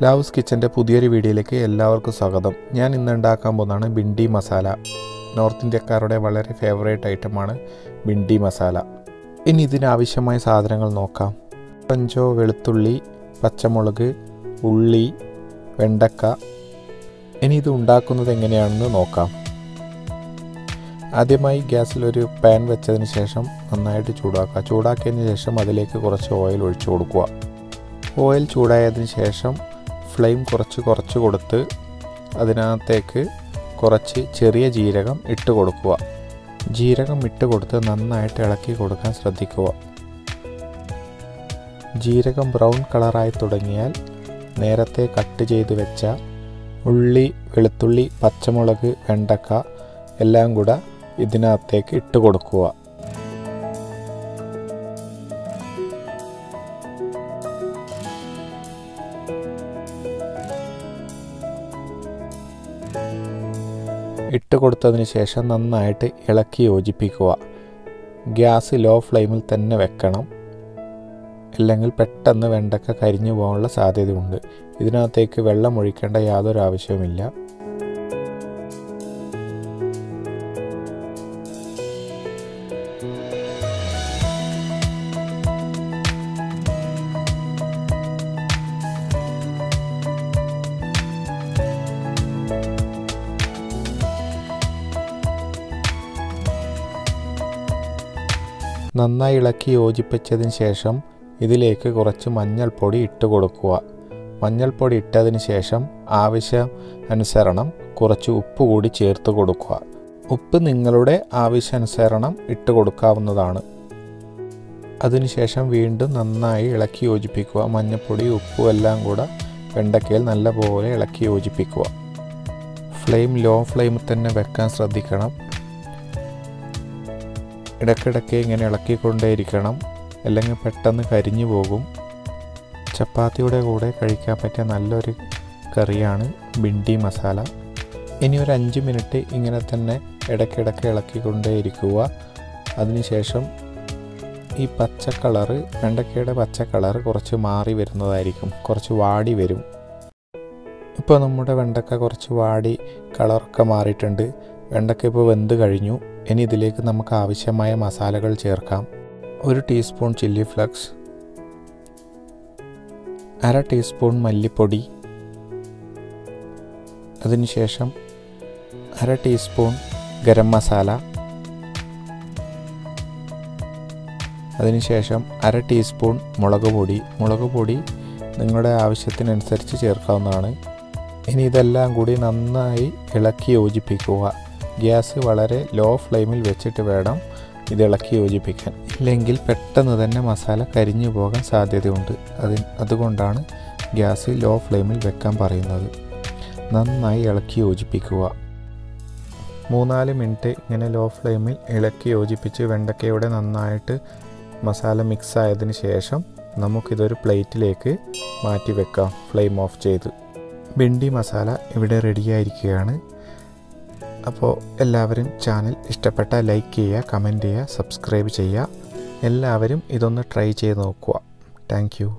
ലാവുസ് കിച്ചൻ്റെ പുതിയൊരു വീഡിയോയിലേക്ക് എല്ലാവർക്കും സ്വാഗതം. ഞാൻ ഇന്ന് ഉണ്ടാക്കാൻ പോകുന്നതാണ് ഭിണ്ടി മസാല. നോർത്ത് ഇന്ത്യക്കാരുടെ വളരെ ഫേവറേറ്റ് ഐറ്റമാണ് ഭിണ്ടി മസാല. ഇനി ഇതിനാവശ്യമായ സാധനങ്ങൾ നോക്കാം. പഞ്ചോ, വെളുത്തുള്ളി, പച്ചമുളക്, ഉള്ളി, വെണ്ടക്ക. ഇനി ഇത് ഉണ്ടാക്കുന്നത് എങ്ങനെയാണെന്ന് നോക്കാം. ആദ്യമായി ഗ്യാസിലൊരു പാൻ വെച്ചതിന് ശേഷം നന്നായിട്ട് ചൂടാക്കുക. ചൂടാക്കിയതിന് ശേഷം അതിലേക്ക് കുറച്ച് ഓയിൽ ഒഴിച്ചു കൊടുക്കുക. ഓയിൽ ചൂടായതിന് ശേഷം ഫ്ലെയിം കുറച്ച് കൊടുത്ത് അതിനകത്തേക്ക് കുറച്ച് ചെറിയ ജീരകം ഇട്ട് കൊടുക്കുക. ജീരകം ഇട്ട് കൊടുത്ത് നന്നായിട്ട് ഇളക്കി കൊടുക്കാൻ ശ്രദ്ധിക്കുക. ജീരകം ബ്രൗൺ കളറായി തുടങ്ങിയാൽ നേരത്തെ കട്ട് ചെയ്ത് വെച്ച ഉള്ളി, വെളുത്തുള്ളി, പച്ചമുളക്, വെണ്ടക്ക എല്ലാം കൂടെ ഇതിനകത്തേക്ക് ഇട്ട് കൊടുക്കുക. ഇട്ട് കൊടുത്തതിന് ശേഷം നന്നായിട്ട് ഇളക്കി യോജിപ്പിക്കുക. ഗ്യാസ് ലോ ഫ്ലെയിമിൽ തന്നെ വെക്കണം, അല്ലെങ്കിൽ പെട്ടെന്ന് വെണ്ടക്ക കരിഞ്ഞു പോകാനുള്ള സാധ്യതയുണ്ട്. ഇതിനകത്തേക്ക് വെള്ളം ഒഴിക്കേണ്ട യാതൊരു ആവശ്യവുമില്ല. നന്നായി ഇളക്കി യോജിപ്പിച്ചതിന് ശേഷം ഇതിലേക്ക് കുറച്ച് മഞ്ഞൾപ്പൊടി ഇട്ട് കൊടുക്കുക. മഞ്ഞൾപ്പൊടി ഇട്ടതിന് ശേഷം ആവശ്യാനുസരണം കുറച്ച് ഉപ്പ് കൂടി ചേർത്ത് കൊടുക്കുക. ഉപ്പ് നിങ്ങളുടെ ആവശ്യാനുസരണം ഇട്ട് കൊടുക്കാവുന്നതാണ്. അതിനുശേഷം വീണ്ടും നന്നായി ഇളക്കി യോജിപ്പിക്കുക. മഞ്ഞൾപ്പൊടി, ഉപ്പും എല്ലാം കൂടെ വെണ്ടക്കയിൽ നല്ലപോലെ ഇളക്കി യോജിപ്പിക്കുക. ഫ്ലെയിം ലോ ഫ്ലെയിമിൽ തന്നെ വെക്കാൻ ശ്രദ്ധിക്കണം. ഇടയ്ക്കിടയ്ക്ക് ഇങ്ങനെ ഇളക്കിക്കൊണ്ടേയിരിക്കണം, അല്ലെങ്കിൽ പെട്ടെന്ന് കരിഞ്ഞു പോകും. ചപ്പാത്തിയുടെ കൂടെ കഴിക്കാൻ പറ്റിയ നല്ലൊരു കറിയാണ് ഭിണ്ടി മസാല. ഇനി ഒരു 5 മിനിറ്റ് ഇങ്ങനെ തന്നെ ഇടയ്ക്കിടയ്ക്ക് ഇളക്കിക്കൊണ്ടേയിരിക്കുക. അതിനുശേഷം ഈ പച്ച കളറ്, വെണ്ടക്കയുടെ പച്ച കളറ് കുറച്ച് മാറി വരുന്നതായിരിക്കും, കുറച്ച് വാടി വരും. ഇപ്പോൾ നമ്മുടെ വെണ്ടക്ക കുറച്ച് വാടി കളറൊക്കെ മാറിയിട്ടുണ്ട്. വെണ്ടക്ക ഇപ്പോൾ വെന്ത് കഴിഞ്ഞു. ഇനി ഇതിലേക്ക് നമുക്ക് ആവശ്യമായ മസാലകൾ ചേർക്കാം. 1 ടീസ്പൂൺ ചില്ലി ഫ്ലക്സ്, 1/2 ടീസ്പൂൺ മല്ലിപ്പൊടി, അതിനുശേഷം 1/2 ടീസ്പൂൺ ഗരം മസാല, അതിനുശേഷം 1/2 ടീസ്പൂൺ മുളക് പൊടി നിങ്ങളുടെ ആവശ്യത്തിനനുസരിച്ച് ചേർക്കാവുന്നതാണ്. ഇനി ഇതെല്ലാം കൂടി നന്നായി ഇളക്കി യോജിപ്പിക്കുക. ഗ്യാസ് വളരെ ലോ ഫ്ലെയിമിൽ വെച്ചിട്ട് വേണം ഇത് ഇളക്കി യോജിപ്പിക്കാൻ, ഇല്ലെങ്കിൽ പെട്ടെന്ന് തന്നെ മസാല കരിഞ്ഞു പോകാൻ സാധ്യതയുണ്ട്. അതുകൊണ്ടാണ് ഗ്യാസ് ലോ ഫ്ലെയിമിൽ വെക്കാൻ പറയുന്നത്. നന്നായി ഇളക്കി യോജിപ്പിക്കുക. 3-4 മിനിറ്റ് ഇങ്ങനെ ലോ ഫ്ലെയിമിൽ ഇളക്കി യോജിപ്പിച്ച് വെണ്ടക്കയുടെ നന്നായിട്ട് മസാല മിക്സ് ആയതിനു ശേഷം നമുക്കിതൊരു പ്ലേറ്റിലേക്ക് മാറ്റി വെക്കാം, ഫ്ലെയിം ഓഫ് ചെയ്ത്. ഭിണ്ടി മസാല ഇവിടെ റെഡിയായിരിക്കുകയാണ്. അപ്പോൾ എല്ലാവരും ചാനൽ ഇഷ്ടപ്പെട്ടാൽ ലൈക്ക് ചെയ്യുക, കമൻറ്റ് ചെയ്യുക, സബ്സ്ക്രൈബ് ചെയ്യുക. എല്ലാവരും ഇതൊന്ന് ട്രൈ ചെയ്ത് നോക്കുക. Thank you.